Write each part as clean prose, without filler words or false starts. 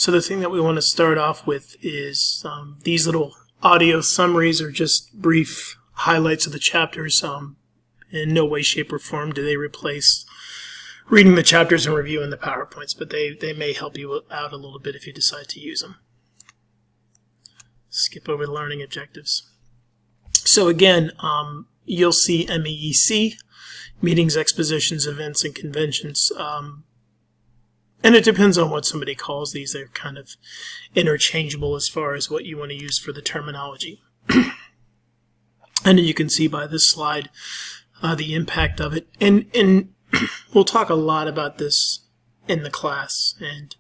So the thing that we want to start off with is these little audio summaries are just brief highlights of the chapters. In no way, shape, or form do they replace reading the chapters and reviewing the PowerPoints, but they may help you out a little bit if you decide to use them. Skip over the learning objectives. So again, you'll see MEEC, meetings, expositions, events, and conventions. And it depends on what somebody calls these. They're kind of interchangeable as far as what you want to use for the terminology. And you can see by this slide the impact of it. And we'll talk a lot about this in the class, and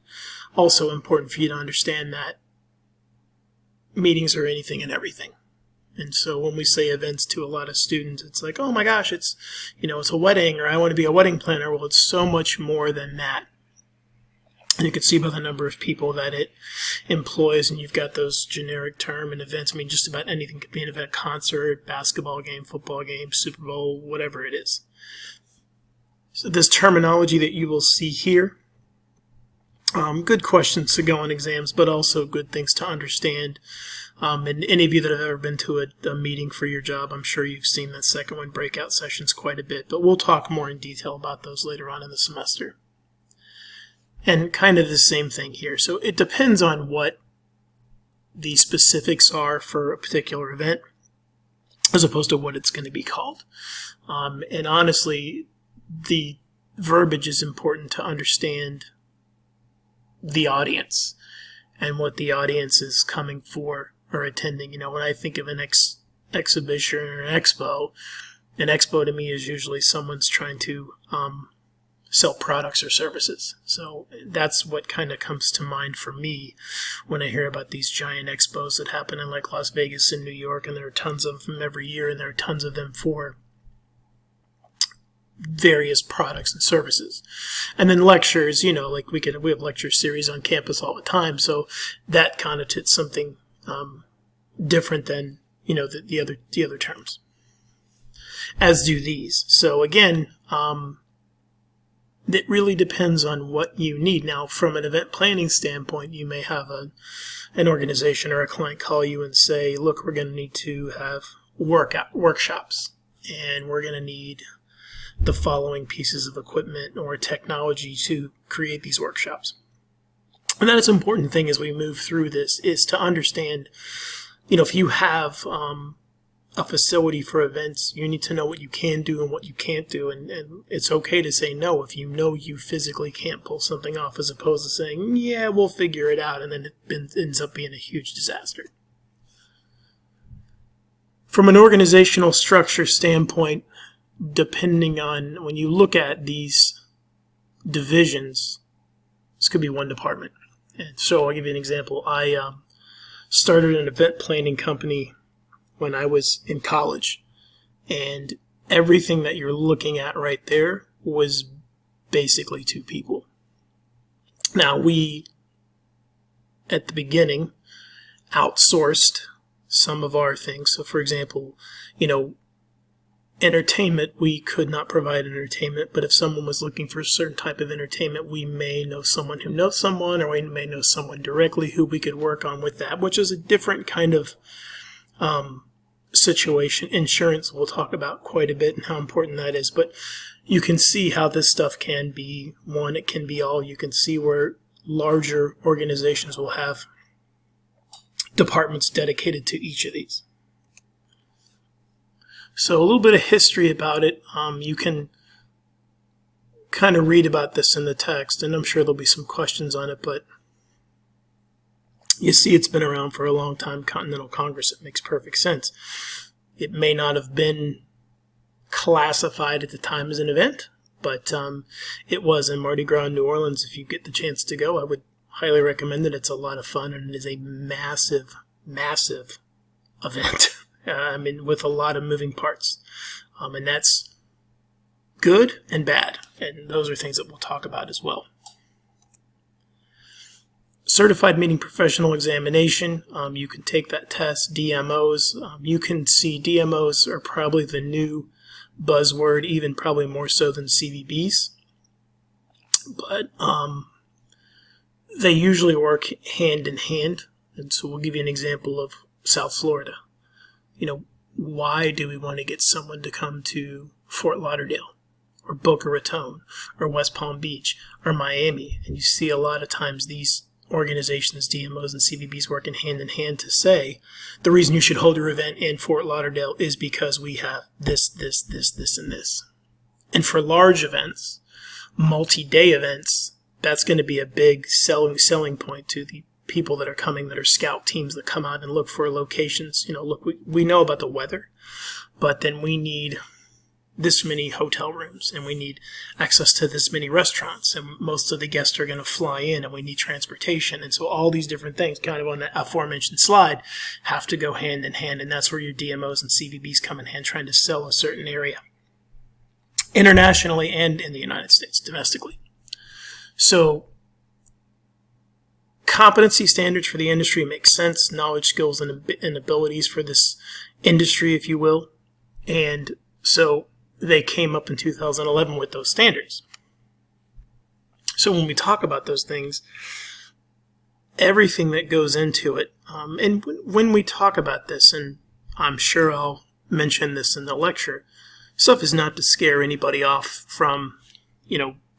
also important for you to understand that meetings are anything and everything. And so when we say events to a lot of students, it's like, oh my gosh, it's a wedding, or I want to be a wedding planner. Well, it's so much more than that. And you can see by the number of people that it employs, and you've got those generic term and events. I mean, just about anything could be an event: concert, basketball game, football game, Super Bowl, whatever it is. So this terminology that you will see here, good questions to go on exams, but also good things to understand. And any of you that have ever been to a meeting for your job, I'm sure you've seen that second one, breakout sessions, quite a bit. But we'll talk more in detail about those later on in the semester. And kind of the same thing here. So it depends on what the specifics are for a particular event, as opposed to what it's going to be called. And honestly, the verbiage is important to understand the audience and what the audience is coming for or attending. When I think of an exhibition or an expo to me is usually someone's trying to sell products or services. So that's what kind of comes to mind for me when I hear about these giant expos that happen in like Las Vegas and New York, and there are tons of them every year, and there are tons of them for various products and services. And then lectures, like we have lecture series on campus all the time, so that connotates something different than the other terms, as do these. So again, it really depends on what you need. Now, from an event planning standpoint, you may have an organization or a client call you and say, look, we're going to need to have workshops, and we're going to need the following pieces of equipment or technology to create these workshops. And that's an important thing as we move through this, is to understand, if you have a facility for events, you need to know what you can do and what you can't do, and it's okay to say no if you know you physically can't pull something off, as opposed to saying, yeah, we'll figure it out, and then it ends up being a huge disaster. From an organizational structure standpoint, depending on, when you look at these divisions, this could be one department. And so I'll give you an example. I started an event planning company when I was in college, and everything that you're looking at right there was basically 2 people. Now, we, at the beginning, outsourced some of our things. So, for example, entertainment, we could not provide entertainment, but if someone was looking for a certain type of entertainment, we may know someone who knows someone, or we may know someone directly who we could work on with that, which is a different kind of situation. Insurance we'll talk about quite a bit and how important that is, but you can see how this stuff can be one, it can be all. You can see where larger organizations will have departments dedicated to each of these. So a little bit of history about it. You can kind of read about this in the text, and I'm sure there'll be some questions on it, but you see it's been around for a long time. Continental Congress, it makes perfect sense. It may not have been classified at the time as an event, but it was in Mardi Gras in New Orleans. If you get the chance to go, I would highly recommend it. It's a lot of fun, and it is a massive, massive event. With a lot of moving parts. And that's good and bad. And those are things that we'll talk about as well. Certified Meeting Professional Examination. You can take that test. DMOs. You can see DMOs are probably the new buzzword, even probably more so than CVBs. But they usually work hand in hand. And so we'll give you an example of South Florida. Why do we want to get someone to come to Fort Lauderdale or Boca Raton or West Palm Beach or Miami? And you see a lot of times these organizations, DMOs and CVBs, working hand in hand to say the reason you should hold your event in Fort Lauderdale is because we have this, and this. And for large events, multi-day events, that's going to be a big selling point to the people that are coming, that are scout teams that come out and look for locations. Look, we know about the weather, but then we need this many hotel rooms and we need access to this many restaurants, and most of the guests are going to fly in, and we need transportation. And so all these different things, kind of on the aforementioned slide, have to go hand in hand, and that's where your DMOs and CVBs come in hand, trying to sell a certain area internationally and in the United States domestically. So competency standards for the industry make sense, knowledge, skills, and abilities for this industry, if you will. And so they came up in 2011 with those standards. So when we talk about those things, everything that goes into it, and when we talk about this, and I'm sure I'll mention this in the lecture, stuff is not to scare anybody off from,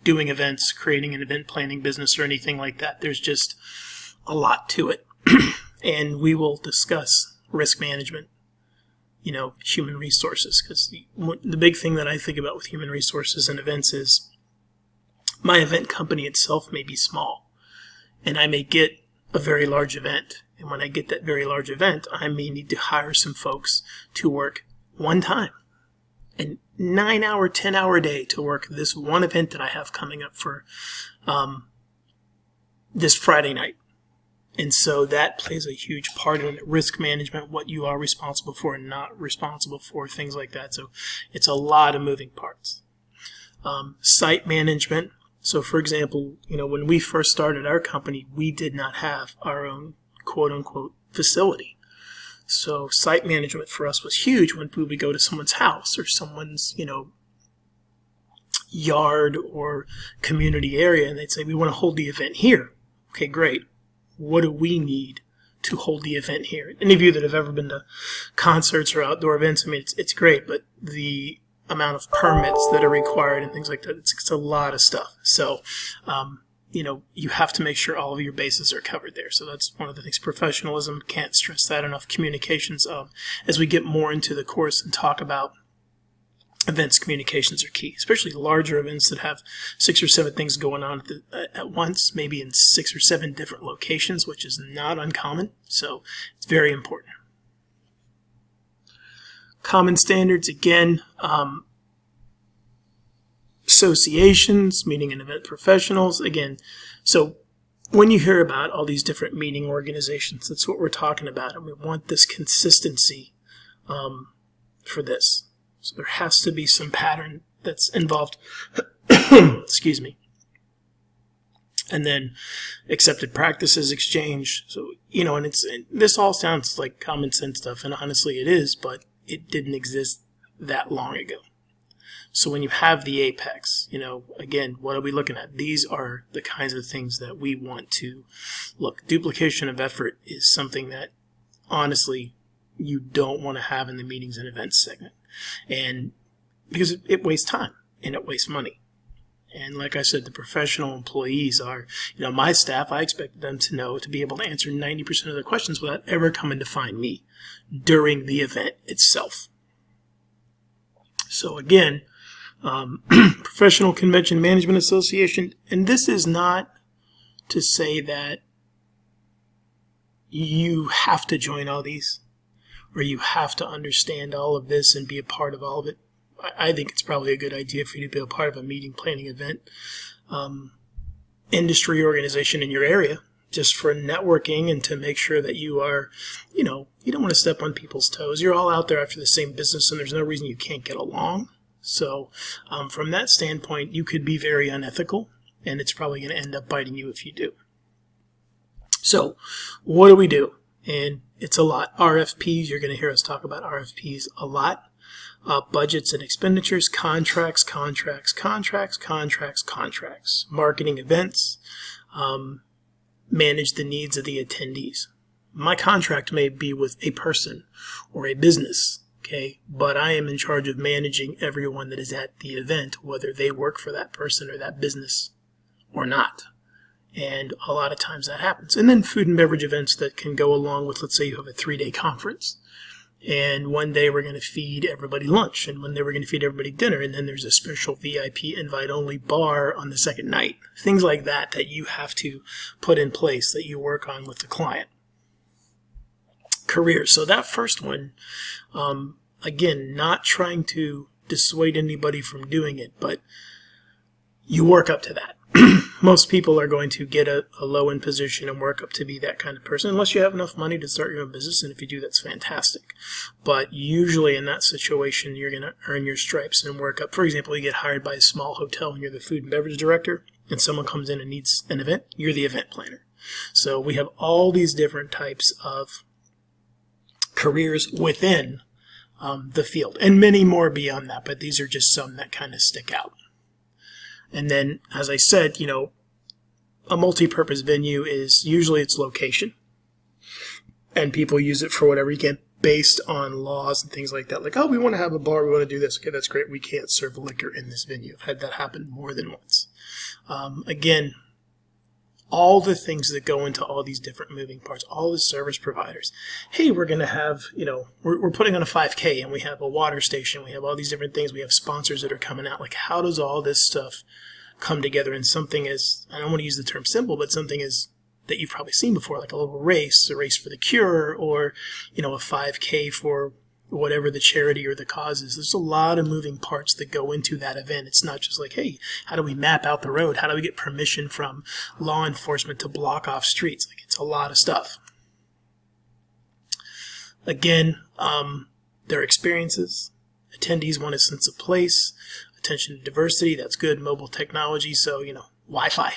doing events, creating an event planning business or anything like that. There's just a lot to it. And we will discuss risk management, human resources, because the big thing that I think about with human resources and events is my event company itself may be small, and I may get a very large event. And when I get that very large event, I may need to hire some folks to work one time, a 9-hour, 10-hour day to work this one event that I have coming up for this Friday night. And so that plays a huge part in it. Risk management, what you are responsible for and not responsible for, things like that. So it's a lot of moving parts. Site management. So for example, when we first started our company, we did not have our own quote unquote facility. So site management for us was huge when we would go to someone's house or someone's, yard or community area, and they'd say, we want to hold the event here. Okay, great. What do we need to hold the event here? Any of you that have ever been to concerts or outdoor events, it's great, but the amount of permits that are required and things like that, it's a lot of stuff. So, you have to make sure all of your bases are covered there. So that's one of the things. Professionalism, can't stress that enough. Communications, as we get more into the course and talk about events, communications are key, especially larger events that have 6 or 7 things going on at once, maybe in 6 or 7 different locations, which is not uncommon. So it's very important. Common standards, again, associations, meeting and event professionals, again. So when you hear about all these different meeting organizations, that's what we're talking about, and we want this consistency for this. So there has to be some pattern that's involved. Excuse me. And then accepted practices exchange. So, and this all sounds like common sense stuff, and honestly it is, but it didn't exist that long ago. So when you have the apex, again, what are we looking at? These are the kinds of things that we want to look. Duplication of effort is something that honestly you don't want to have in the meetings and events segment. And because it wastes time and it wastes money. And like I said, the professional employees are, my staff, I expect them to be able to answer 90% of the questions without ever coming to find me during the event itself. So again, Professional Convention Management Association, and this is not to say that you have to join all these, or you have to understand all of this and be a part of all of it. I think it's probably a good idea for you to be a part of a meeting planning event industry organization in your area, just for networking and to make sure that you are, you don't want to step on people's toes. You're all out there after the same business, and there's no reason you can't get along. So from that standpoint, you could be very unethical, and it's probably going to end up biting you if you do. So what do we do? And it's a lot. RFPs, you're going to hear us talk about RFPs a lot. Budgets and expenditures, contracts, marketing events, manage the needs of the attendees. My contract may be with a person or a business, okay, but I am in charge of managing everyone that is at the event, whether they work for that person or that business or not. And a lot of times that happens. And then food and beverage events that can go along with, let's say you have a 3-day conference. And one day we're going to feed everybody lunch, and one day we're going to feed everybody dinner, and then there's a special VIP invite-only bar on the second night. Things like that that you have to put in place, that you work on with the client. Careers. So that first one, again, not trying to dissuade anybody from doing it, but you work up to that. Most people are going to get a low-end position and work up to be that kind of person, unless you have enough money to start your own business, and if you do, that's fantastic. But usually in that situation, you're going to earn your stripes and work up. For example, you get hired by a small hotel and you're the food and beverage director, and someone comes in and needs an event, you're the event planner. So we have all these different types of careers within the field, and many more beyond that, but these are just some that kind of stick out. And then, as I said, a multi-purpose venue is usually its location, and people use it for whatever you can based on laws and things like that. Like, oh, we want to have a bar, we want to do this. Okay, that's great. We can't serve liquor in this venue. I've had that happen more than once. Again, all the things that go into all these different moving parts, all the service providers. Hey, we're going to have, we're putting on a 5K, and we have a water station. We have all these different things. We have sponsors that are coming out. Like, how does all this stuff come together in something as, I don't want to use the term simple, but something as that you've probably seen before, like a little race, a race for the cure, or, a 5K for whatever the charity or the cause is. There's a lot of moving parts that go into that event. It's not just like, hey, how do we map out the road? How do we get permission from law enforcement to block off streets? Like, it's a lot of stuff. Again, their experiences. Attendees want a sense of place, attention to diversity. That's good. Mobile technology. So, Wi-Fi.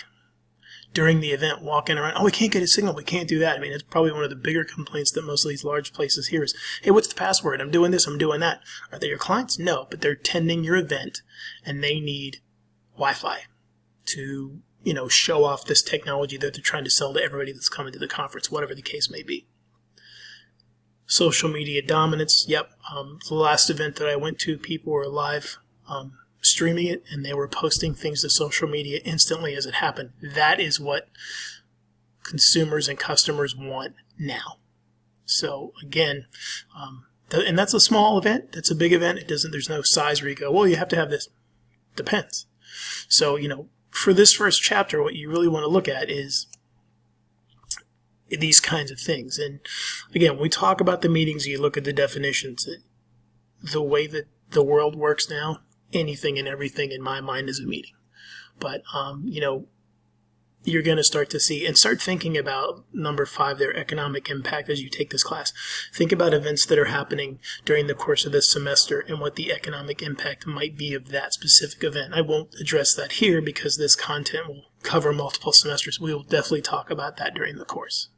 During the event, walking around, oh, we can't get a signal, we can't do that. I mean, it's probably one of the bigger complaints that most of these large places hear is, hey, what's the password? I'm doing this, I'm doing that. Are they your clients? No, but they're attending your event, and they need Wi-Fi to, show off this technology that they're trying to sell to everybody that's coming to the conference, whatever the case may be. Social media dominance, yep. The last event that I went to, people were live streaming it, and they were posting things to social media instantly as it happened. That is what consumers and customers want now. So again, and that's a small event. That's a big event. There's no size where you go, well, you have to have this. Depends. So, for this first chapter, what you really want to look at is these kinds of things. And again, when we talk about the meetings, you look at the definitions. The way that the world works now, anything and everything in my mind is a meeting. But, you're going to start to see and start thinking about number 5, their economic impact as you take this class. Think about events that are happening during the course of this semester and what the economic impact might be of that specific event. I won't address that here because this content will cover multiple semesters. We will definitely talk about that during the course.